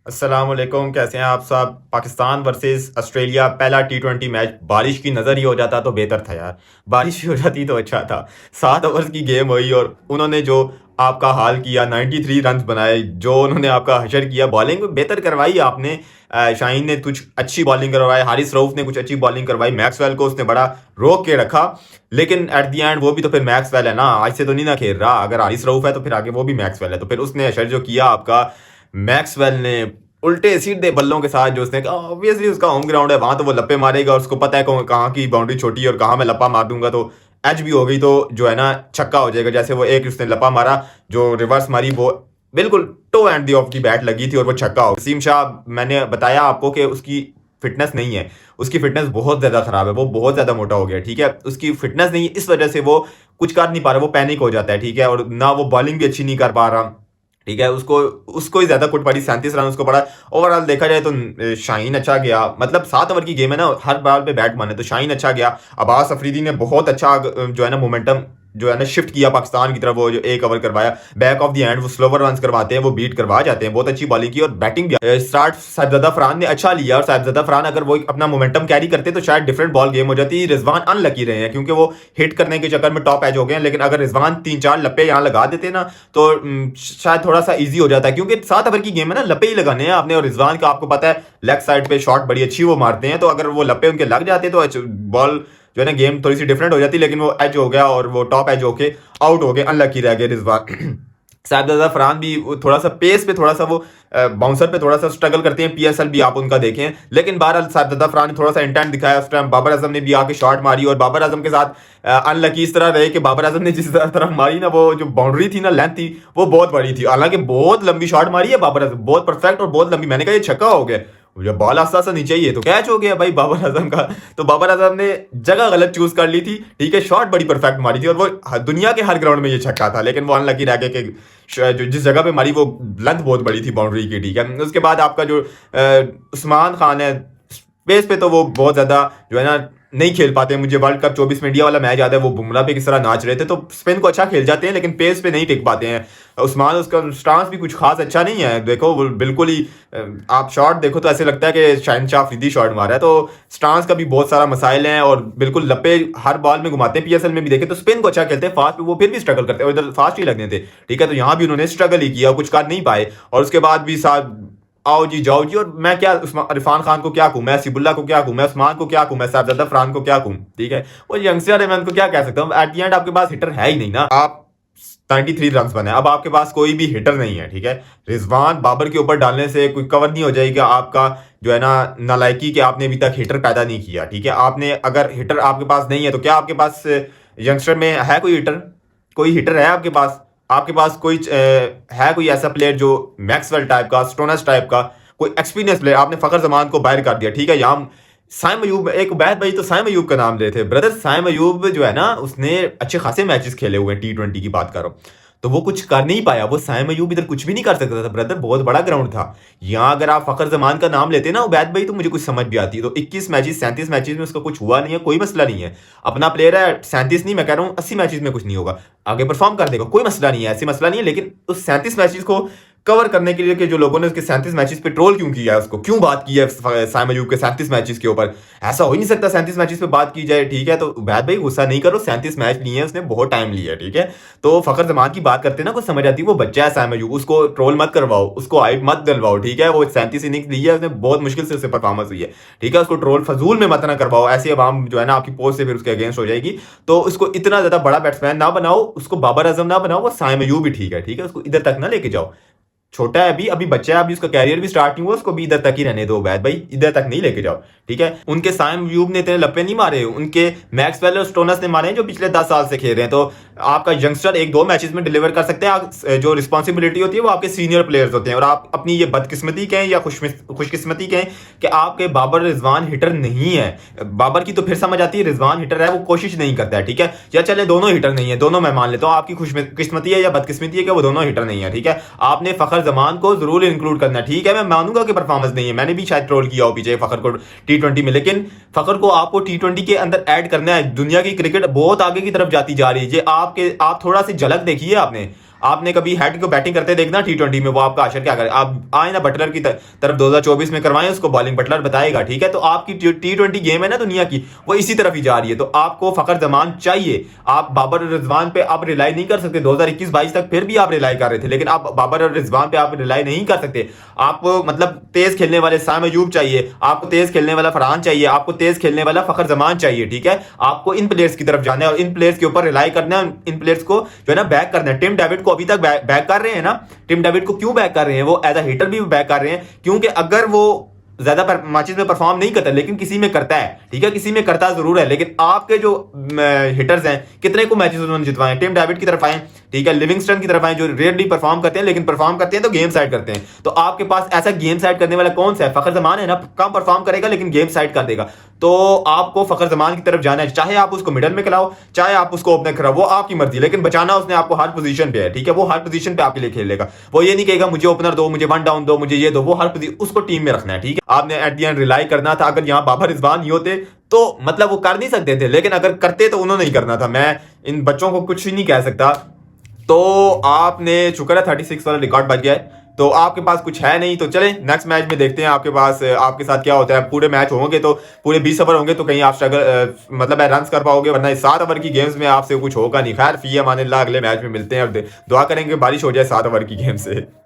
अस्सलाम वालेकुम, कैसे हैं आप सब। पाकिस्तान वर्सेस ऑस्ट्रेलिया पहला टी20 मैच बारिश की नज़र ही हो जाता तो बेहतर था यार। बारिश ही हो जाती तो अच्छा था। 7 ओवर्स की गेम हुई और उन्होंने जो आपका हाल किया, 93 रन बनाए, जो उन्होंने आपका हशर किया। बॉलिंग बेहतर करवाई आपने। शाहीन ने कुछ अच्छी बॉलिंग करवाई, हारिस रऊफ ने कुछ अच्छी बॉलिंग करवाई, मैक्सवेल को उसने बड़ा रोक के रखा। लेकिन एट दी एंड वो भी तो फिर मैक्सवेल है ना, आज से तो नहीं ना खेल रहा। अगर हारिस रऊफ है तो फिर आगे वो भी मैक्सवेल है, तो फिर उसने हशर जो किया आपका मैक्सवेल ने, उल्टे सीधे बल्लों के साथ, जो उसने कहा ऑब्वियसली उसका होम ग्राउंड है, वहां तो वो लप्पे मारेगा और उसको पता है कहाँ की बाउंड्री छोटी है और कहाँ मैं लप्पा मार दूंगा तो एच भी हो गई तो जो है ना छक्का हो जाएगा। जैसे वो एक उसने लप्पा मारा, जो रिवर्स मारी, वो बिल्कुल टो एंड दी ऑफ की बैट लगी थी और वो छक्का हो। वसीम शाह, मैंने बताया आपको कि उसकी फिटनेस नहीं है, उसकी फिटनेस बहुत ज्यादा खराब है, वो बहुत ज्यादा मोटा हो गया। ठीक है, उसकी फिटनेस नहीं है, इस वजह से वो कुछ कर नहीं पा रहा, वो पैनिक हो जाता है। ठीक है, और ना वो बॉलिंग भी अच्छी नहीं कर पा रहा। ठीक है, उसको उसको ही ज्यादा कुट पड़ी, 37 रन उसको पड़ा। ओवरऑल देखा जाए तो शाहीन अच्छा गया, मतलब 7 ओवर की गेम है ना, हर बॉल पे बैट माने, तो शाहीन अच्छा गया। अब्बास अफरीदी ने बहुत अच्छा जो है ना मोमेंटम जो है ना शिफ्ट किया पाकिस्तान की तरफ। वो जो 1 ओवर करवाया बैक ऑफ द एंड, वो स्लोवर रन करवाते हैं, वो बीट करवा जाते हैं। बहुत अच्छी बॉलिंग की और बैटिंग भी। स्टार्ट साहिबजादा फरहान ने अच्छा लिया, और साहिबजादा फरहान अगर वो अपना मोमेंटम कैरी करते तो शायद डिफरेंट बॉल गेम हो जाती। रिजवान अनलकी रहे हैं क्योंकि वो हिट करने के चक्कर में टॉप एज हो गए हैं, लेकिन अगर रिजवान 3-4 लप्पे यहाँ लगा देते ना तो शायद थोड़ा सा इजी हो जाता है, क्योंकि 7 ओवर की गेम है ना, लप्पे ही लगाने हैं आपने। और रिजवान का आपको पता है लेग साइड पे शॉट बड़ी अच्छी वो मारते हैं, तो अगर वो लप्पे उनके लग जाते तो बॉल जो है ना गेम थोड़ी सी डिफरेंट हो जाती। लेकिन वो एज हो गया और वो टॉप एज होके आउट हो गए, अनलकी रह गए रिजवान। साहिबजादा फरहान भी थोड़ा सा पेस पे, थोड़ा सा वो बाउंसर पे थोड़ा सा स्ट्रगल करते हैं। पीएसएल भी आप उनका देखें, लेकिन बहरहाल साहिबजादा फरहान ने थोड़ा सा इंटेंट दिखाया। उस टाइम बाबर आजम ने भी आके शॉट मारी, और बाबर आजम के साथ अनलकी इस तरह रहे कि बाबर आजम ने जिस तरफ मारी ना, वो जो बाउंड्री थी ना, लेंथ थी, वो बहुत बड़ी थी। हालांकि बहुत लंबी शॉट मारी है बाबर आजम, बहुत परफेक्ट और बहुत लंबी। मैंने कहा ये छक्का हो गया, जब बॉल आस्ता सा नीचे ही है तो कैच हो गया भाई बाबर आजम का। तो बाबर आजम ने जगह गलत चूज कर ली थी। ठीक है, शॉट बड़ी परफेक्ट मारी थी और वो दुनिया के हर ग्राउंड में ये छक्का था, लेकिन वो अनलकी रह गए कि जो जिस जगह पे मारी वो लेंथ बहुत बड़ी थी बाउंड्री की। ठीक है, उसके बाद आपका जो उस्मान खान है, स्पेस पे तो वो बहुत ज्यादा जो है ना नहीं खेल पाते। मुझे वर्ल्ड कप 24 में इंडिया वाला मैच याद है, वो बुमराह पे किस तरह नाच रहे थे, तो स्पिन को अच्छा खेल जाते हैं लेकिन पेस पे नहीं टिक पाते हैं। उस्मान, उसका स्टांस भी कुछ खास अच्छा नहीं है। देखो वो बिल्कुल ही आप शॉट देखो तो ऐसे लगता है कि शहनशाह अफरीदी शॉट मारा है। तो स्टांस का भी बहुत सारा मसाइल हैं और बिल्कुल लप्पे हर बॉल में घुमाते हैं। पीएसएल में भी देखे तो स्पिन को अच्छा खेलते हैं, फास्ट पे वो फिर भी स्ट्रगल करते हैं, और इधर फास्ट ही लगने थे। ठीक है, तो यहाँ भी उन्होंने स्ट्रगल ही किया, कुछ कर नहीं पाए। और उसके बाद भी साथ आओ जी जाओ जी, और मैं क्या इरफान खान को क्या कहूँ, मैं सिबुल्ला को क्या कहूँ, मैं उस्मान को क्या कहूँ, मैं साहबजादा फरहान को क्या कहूँ। ठीक है, वो यंगस्टर है, मैं उनको क्या कह सकता हूँ। एट दी एंड आपके पास हिटर है ही नहीं ना। आप 93 रन बने, अब आपके पास कोई भी हिटर नहीं है। ठीक है, रिजवान बाबर के ऊपर डालने से कोई कवर नहीं हो जाएगा आपका जो है ना नालायकी के आपने अभी तक हिटर पैदा नहीं किया। ठीक है, आपने अगर हिटर आपके पास नहीं है तो क्या आपके पास यंगस्टर में है कोई हिटर? कोई हिटर है आपके पास? आपके पास कोई है कोई ऐसा प्लेयर जो मैक्सवेल टाइप का, स्टोनस टाइप का, कोई एक्सपीरियंस प्लेयर? आपने फखर जमान को बाहर कर दिया। ठीक है, यहाँ साइम अयूब, एक बैद भाई तो साइम अयूब का नाम लेते हैं। ब्रदर साइम अयूब जो है ना, उसने अच्छे खासे मैचेस खेले हुए हैं, टी20 की बात करो तो वो कुछ कर नहीं पाया। वो साइम अयूब इधर कुछ भी नहीं कर सकता था ब्रदर, बहुत बड़ा ग्राउंड था। यहाँ अगर आप फखर जमान का नाम लेते ना उबैद भाई, तो मुझे कुछ समझ भी आती। तो 21 मैचेस 37 मैचेस में उसका कुछ हुआ नहीं है, कोई मसला नहीं है। अपना प्लेयर है, 37 नहीं मैं कह रहा हूँ 80 मैचेस में कुछ नहीं होगा, आगे परफॉर्म कर देगा, कोई मसला नहीं है, ऐसी मसला नहीं है। लेकिन उस 37 मैचेस को कवर करने के लिए कि जो लोगों ने उसके 37 मैचेस पे ट्रोल क्यों किया है, उसको क्यों बात की है साइम अयूब के 37 मैचेस के ऊपर, ऐसा हो ही नहीं सकता 37 मैचेस पे बात की जाए। ठीक है, तो उबैद भाई गुस्सा नहीं करो, 37 मैच लिए हैं उसने, बहुत टाइम लिया है। ठीक है, तो फखर जमान की बात करते ना कुछ समझ आती है। वो बच्चा है साइम अयूब, उसको ट्रोल मत करवाओ, उसको हाइप मत दिलवाओ। ठीक है, वो 37 इनिंग्स ली है उसने, बहुत मुश्किल से उससे परफॉर्मेंस हुई है। ठीक है, उसको ट्रोल फजूल में मत ना करवाओ, ऐसे अवाम जो है ना आपकी पोस्ट से फिर उसके अगेंस्ट हो जाएगी। तो उसको इतना ज्यादा बड़ा बैट्समैन ना बनाओ, उसको बाबर आजम ना बनाओ, वो साइम अयूब ही ठीक है। ठीक है, उसको इधर तक ना लेके जाओ, छोटा है अभी, अभी बच्चा है, अभी उसका कैरियर भी स्टार्ट नहीं हुआ, उसको भी इधर तक ही रहने दो उबैद भाई, इधर तक नहीं लेके जाओ। ठीक है, उनके साइम अयूब ने इतने लप्पे नहीं मारे, उनके मैक्सवेल और स्टोनस ने मारे हैं जो पिछले 10 साल से खेल रहे हैं। तो आपका यंगस्टर 1-2 मैचेस में डिलीवर कर सकते हैं, जो रिस्पॉन्सिबिलिटी होती है वो आपके सीनियर प्लेयर्स होते हैं। और आप अपनी ये बदकिस्मती कहें या खुशकिस्मती कहें कि आपके बाबर रिजवान हिटर नहीं है। बाबर की तो फिर समझ आती है, रिजवान हिटर है, वो कोशिश नहीं करता है। ठीक है, या चले दोनों हिटर नहीं है, दोनों मैं मान लेता हूँ, आपकी खुशकिस्मती है या बदकिस्मती है कि वो दोनों हिटर नहीं है। ठीक है, आपने फखर जमान को जरूर इंक्लूड करना। ठीक है, मैं मानूंगा कि परफॉर्मेंस नहीं है, मैंने भी शायद ट्रोल किया हो पीछे फखर को टी20 में, लेकिन फखर को आपको टी20 के अंदर ऐड करना है। दुनिया की क्रिकेट बहुत आगे की तरफ जाती जा रही है, आप थोड़ा सी झलक देखिए आपने। आपने कभी हेड को बैटिंग करते देखना T20 में, वो आपका अशर क्या करे, आप आए ना बटलर की तरफ 2024 में करवाएं उसको बॉलिंग, बटलर बताएगा, ठीक है। तो आपकी T20 गेम है ना दुनिया की, वो इसी तरफ ही जा रही है। तो आपको फखर जमान चाहिए। आप बाबर और रिजवान पे आप रिलाई नहीं कर सकते। 2021-22 तक फिर भी आप रिलाई कर रहे थे, लेकिन आप बाबर और रिजवान पे आप रिलाई नहीं कर सकते। आपको मतलब तेज खेलने वाले साम अयूब चाहिए, आपको तेज खेलने वाला फरहान चाहिए, आपको तेज खेलने वाला फखर जमान चाहिए, ठीक है। आपको इन प्लेयर्स की तरफ जाना है और इन प्लेयर्स के ऊपर रिलाई करना है, इन प्लेयर्स को जो है ना बैक करना है। टिम डेविड को अभी तक बैक कर रहे हैं ना। टिम डेविड को क्यों बैक कर रहे हैं? वो एज अ हिटर भी बैक कर रहे हैं, क्योंकि अगर वो ज्यादा मैचेस में परफॉर्म नहीं करता, लेकिन किसी में करता है, ठीक है, किसी में करता जरूर है। लेकिन आपके जो हिटर्स हैं, कितने को मैचेस उन्होंने जितवाए? टिम डेविड की तरफ आए, ठीक है, लिविंगस्टन की तरफ आए, जो रेयरली परफॉर्म करते हैं, लेकिन परफॉर्म करते हैं तो गेम साइड करते हैं। तो आपके पास ऐसा गेम साइड करने वाला कौन सा है? फखर जमान है ना, कम परफॉर्म करेगा लेकिन गेम साइड कर देगा। तो आपको फखर जमान की तरफ जाना है, चाहे आप उसको मिडल में खिलाओ, चाहे आप उसको ओपनर कराओ, वो आपकी मर्जी, लेकिन बचाना उसने आपको हर पोजीशन पे है, ठीक है। वो हर पोजीशन पे आपके लिए खेलेगा। वो ये नहीं कहेगा मुझे ओपनर दो, मुझे वन डाउन दो, मुझे ये दो। वो हर पोजीशन उसको टीम में रखना है, ठीक है। आपने एट द एंड रिलाई करना था। अगर यहाँ बाबर रिजवान नहीं होते तो मतलब वो कर नहीं सकते थे, लेकिन अगर करते तो उन्होंने नहीं करना था। मैं इन बच्चों को कुछ ही नहीं कह सकता। तो आपने शुक्र है 36 वाला रिकॉर्ड बच गया है। तो आपके पास कुछ है नहीं, तो चलें नेक्स्ट मैच में देखते हैं आपके पास आपके साथ क्या होता है। पूरे मैच होंगे तो पूरे 20 ओवर होंगे तो कहीं आप स्ट्रगल मतलब रन कर पाओगे, वरना 7 ओवर की गेम्स में आपसे कुछ होगा नहीं। खैर फी अमान अल्लाह, अगले मैच में मिलते हैं और दुआ करेंगे बारिश हो जाए 7 ओवर की गेम से।